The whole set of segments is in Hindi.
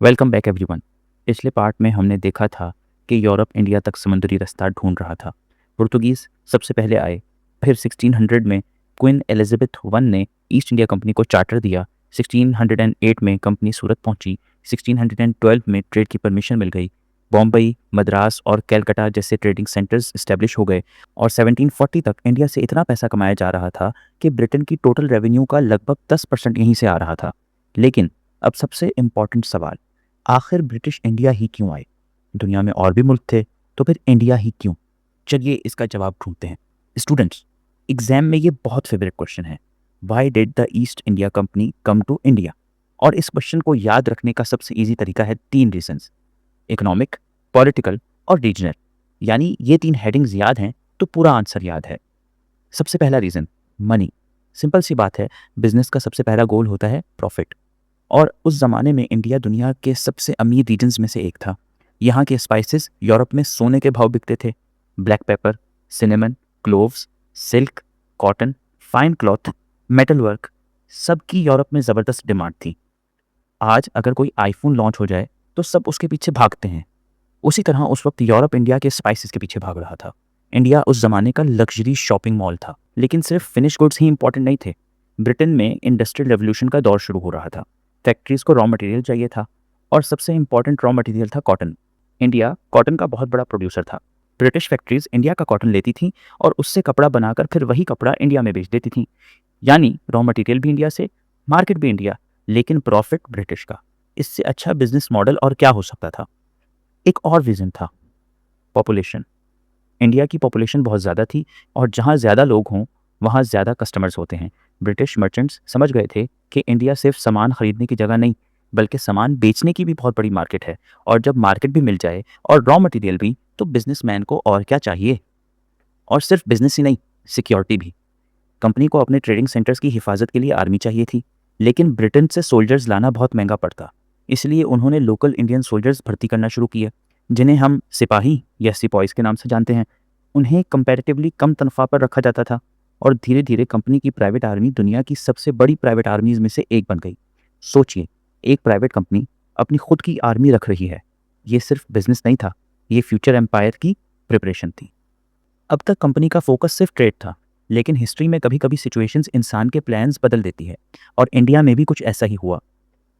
Welcome back everyone. पिछले पार्ट में हमने देखा था कि यूरोप इंडिया तक समुद्री रास्ता ढूंढ रहा था। पुर्तगीज़ सबसे पहले आए, फिर 1600 में क्वीन एलिजाबेथ वन ने ईस्ट इंडिया कंपनी को चार्टर दिया। 1608 में कंपनी सूरत पहुंची। 1612 में ट्रेड की परमिशन मिल गई। बॉम्बई, मद्रास और कैलकाटा जैसे ट्रेडिंग सेंटर्स इस्टेब्लिश हो गए और 1740 तक इंडिया से इतना पैसा कमाया जा रहा था कि ब्रिटेन की टोटल रेवेन्यू का लगभग 10% यहीं से आ रहा था। लेकिन अब सबसे इम्पॉर्टेंट सवाल, आखिर ब्रिटिश इंडिया ही क्यों आए? दुनिया में और भी मुल्क थे, तो फिर इंडिया ही क्यों? चलिए इसका जवाब ढूंढते हैं। स्टूडेंट्स, एग्जाम में ये बहुत फेवरेट क्वेश्चन है। Why did the East India Company come to India? और इस क्वेश्चन को याद रखने का सबसे इजी तरीका है 3 रीजंस: इकोनॉमिक, पॉलिटिकल और रीजनल। यानी ये 3 हेडिंग्स याद हैं तो पूरा आंसर याद है। सबसे पहला रीजन, मनी। सिंपल सी बात है, बिजनेस का सबसे पहला गोल होता है प्रॉफिट। और उस ज़माने में इंडिया दुनिया के सबसे अमीर रीजन्स में से एक था। यहाँ के स्पाइसेस यूरोप में सोने के भाव बिकते थे। Black pepper, cinnamon, cloves, silk, cotton, fine cloth, metal work, सबकी यूरोप में ज़बरदस्त डिमांड थी। आज अगर कोई आईफोन लॉन्च हो जाए तो सब उसके पीछे भागते हैं। उसी तरह उस वक्त यूरोप इंडिया के स्पाइसेस के पीछे भाग रहा था। इंडिया उस जमाने का लग्जरी शॉपिंग मॉल था। लेकिन सिर्फ फिनिश गुड्स ही इंपॉर्टेंट नहीं थे। ब्रिटेन में इंडस्ट्रियल रेवोल्यूशन का दौर शुरू हो रहा था। फैक्ट्रीज को रॉ मटेरियल चाहिए था और सबसे इंपॉर्टेंट रॉ मटेरियल था कॉटन। इंडिया कॉटन का बहुत बड़ा प्रोड्यूसर था। ब्रिटिश फैक्ट्रीज इंडिया का कॉटन लेती थीं और उससे कपड़ा बनाकर फिर वही कपड़ा इंडिया में बेच देती थीं। यानी रॉ मटेरियल भी इंडिया से, मार्केट भी इंडिया, लेकिन प्रॉफिट ब्रिटिश का। इससे अच्छा बिजनेस मॉडल और क्या हो सकता था? एक और रीज़न था, पॉपुलेशन। इंडिया की पॉपुलेशन बहुत ज़्यादा थी और जहाँ ज़्यादा लोग हों वहाँ ज़्यादा कस्टमर्स होते हैं। ब्रिटिश मर्चेंट्स समझ गए थे कि इंडिया सिर्फ सामान खरीदने की जगह नहीं, बल्कि सामान बेचने की भी बहुत बड़ी मार्केट है। और जब मार्केट भी मिल जाए और रॉ मटेरियल भी, तो बिजनेसमैन को और क्या चाहिए? और सिर्फ बिजनेस ही नहीं, सिक्योरिटी भी। कंपनी को अपने ट्रेडिंग सेंटर्स की हिफाजत के लिए आर्मी चाहिए थी, लेकिन ब्रिटेन से सोल्जर्स लाना बहुत महंगा पड़ता। इसलिए उन्होंने लोकल इंडियन सोल्जर्स भर्ती करना शुरू किए, जिन्हें हम सिपाही या सिपॉइस के नाम से जानते हैं। उन्हें कंपैरेटिवली कम तनख्वाह पर रखा जाता था और धीरे धीरे कंपनी की प्राइवेट आर्मी दुनिया की सबसे बड़ी प्राइवेट आर्मीज में से एक बन गई। सोचिए, एक प्राइवेट कंपनी अपनी खुद की आर्मी रख रही है। ये सिर्फ बिजनेस नहीं था, ये फ्यूचर एम्पायर की प्रिपरेशन थी। अब तक कंपनी का फोकस सिर्फ ट्रेड था, लेकिन हिस्ट्री में कभी कभी सिचुएशंस इंसान के प्लान्स बदल देती है और इंडिया में भी कुछ ऐसा ही हुआ।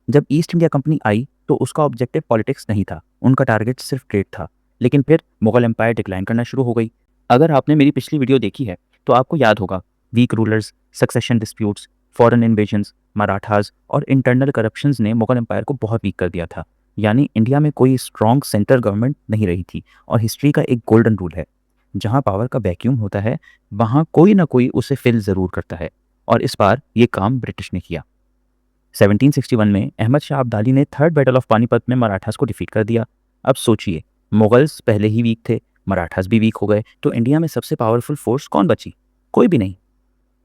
जब ईस्ट इंडिया कंपनी आई तो उसका ऑब्जेक्टिव पॉलिटिक्स नहीं था, उनका टारगेट सिर्फ ट्रेड था। लेकिन फिर मुगल एम्पायर डिक्लाइन करना शुरू हो गई। अगर आपने मेरी पिछली वीडियो देखी है तो आपको याद होगा, weak rulers, succession disputes, foreign invasions, Marathas और इंटरनल करप्शंस ने मुगल एम्पायर को बहुत वीक कर दिया था। यानी इंडिया में कोई स्ट्रॉन्ग सेंट्रल गवर्नमेंट नहीं रही थी। और हिस्ट्री का एक गोल्डन रूल है, जहाँ पावर का वैक्यूम होता है वहाँ कोई ना कोई उसे फिल ज़रूर करता है। और इस बार ये काम ब्रिटिश ने किया। 1761 में अहमद शाह अब्दाली ने थर्ड बैटल ऑफ पानीपत में मराठास को डिफीट कर दिया। अब सोचिए, मुगल्स पहले ही वीक थे, मराठास भी वीक हो गए, तो इंडिया में सबसे पावरफुल फोर्स कौन बची? कोई भी नहीं।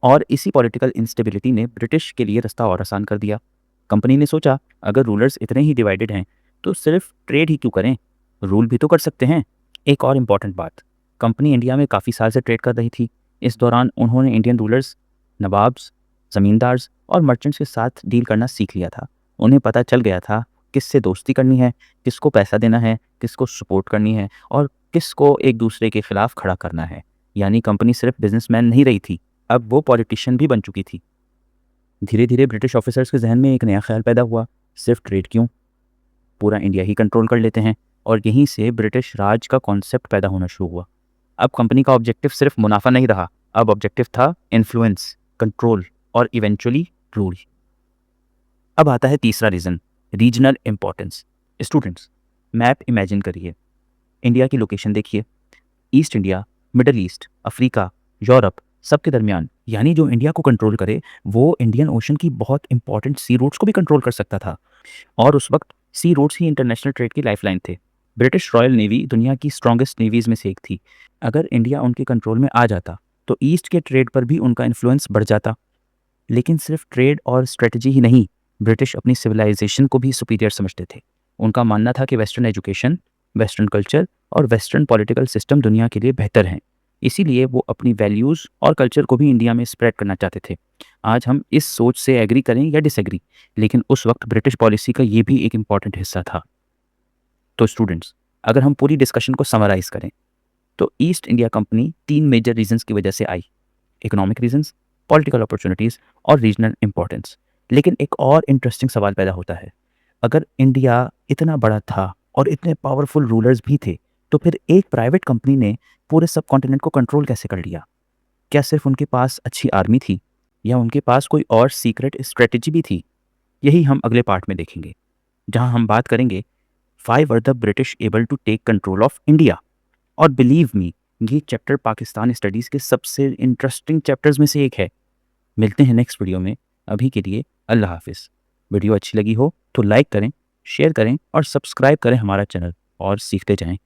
और इसी पॉलिटिकल इंस्टेबिलिटी ने ब्रिटिश के लिए रास्ता और आसान कर दिया। कंपनी ने सोचा, अगर रूलर्स इतने ही डिवाइडेड हैं तो सिर्फ ट्रेड ही क्यों करें, रूल भी तो कर सकते हैं। एक और इम्पॉर्टेंट बात, कंपनी इंडिया में काफ़ी साल से ट्रेड कर रही थी। इस दौरान उन्होंने इंडियन रूलर्स, नवाब्स, ज़मींदार्स और मर्चेंट्स के साथ डील करना सीख लिया था। उन्हें पता चल गया था किससे दोस्ती करनी है, किसको पैसा देना है, किसको सपोर्ट करनी है और किसको एक दूसरे के खिलाफ खड़ा करना है। यानी कंपनी सिर्फ बिजनेसमैन नहीं रही थी, अब वो पॉलिटिशियन भी बन चुकी थी। धीरे धीरे ब्रिटिश ऑफिसर्स के जहन में एक नया ख्याल पैदा हुआ, सिर्फ ट्रेड क्यों, पूरा इंडिया ही कंट्रोल कर लेते हैं। और यहीं से ब्रिटिश राज का कॉन्सेप्ट पैदा होना शुरू हुआ। अब कंपनी का ऑब्जेक्टिव सिर्फ मुनाफा नहीं रहा, अब ऑब्जेक्टिव था इन्फ्लुएंस, कंट्रोल और इवेंचुअली रूल। अब आता है तीसरा reason, regional importance. Students, map imagine करिए, इंडिया की लोकेशन देखिए, east India, Middle East, Africa, Europe, सबके दरमियान। यानी जो इंडिया को कंट्रोल करे वो इंडियन ओशन की बहुत इंपॉर्टेंट सी रूट्स को भी कंट्रोल कर सकता था। और उस वक्त सी रूट्स ही इंटरनेशनल ट्रेड की लाइफलाइन थे। ब्रिटिश रॉयल नेवी दुनिया की स्ट्रॉन्गेस्ट नेवीज में से एक थी। अगर इंडिया उनके कंट्रोल में आ जाता तो ईस्ट के ट्रेड पर भी उनका इन्फ्लुएंस बढ़ जाता। लेकिन सिर्फ ट्रेड और स्ट्रेटजी ही नहीं, ब्रिटिश अपनी सिविलाइजेशन को भी सुपीरियर समझते थे। उनका मानना था कि वेस्टर्न एजुकेशन, वेस्टर्न कल्चर और वेस्टर्न पॉलिटिकल सिस्टम दुनिया के लिए बेहतर हैं। इसीलिए वो अपनी वैल्यूज़ और कल्चर को भी इंडिया में स्प्रेड करना चाहते थे। आज हम इस सोच से एग्री करें या डिसएग्री, लेकिन उस वक्त ब्रिटिश पॉलिसी का ये भी एक इम्पॉर्टेंट हिस्सा था। तो स्टूडेंट्स, अगर हम पूरी डिस्कशन को समराइज़ करें, तो East India Company 3 major reasons की वजह से आई। इकोनॉमिक रीज़न्स, पॉलिटिकल अपॉर्चुनिटीज़ और रीजनल इम्पोर्टेंस। लेकिन एक और इंटरेस्टिंग सवाल पैदा होता है, अगर इंडिया इतना बड़ा था और इतने पावरफुल रूलर्स भी थे, तो फिर एक प्राइवेट कंपनी ने पूरे सबकॉन्टिनेंट को कंट्रोल कैसे कर लिया? क्या सिर्फ उनके पास अच्छी आर्मी थी या उनके पास कोई और सीक्रेट स्ट्रेटजी भी थी? यही हम अगले पार्ट में देखेंगे, जहां हम बात करेंगे why were the British able to take control of India. और बिलीव मी, ये चैप्टर पाकिस्तान स्टडीज़ के सबसे इंटरेस्टिंग चैप्टर्स में से एक है। मिलते हैं नेक्स्ट वीडियो में। अभी के लिए अल्लाह हाफिज़। वीडियो अच्छी लगी हो तो लाइक करें, शेयर करें और सब्सक्राइब करें हमारा चैनल और सीखते जाएं।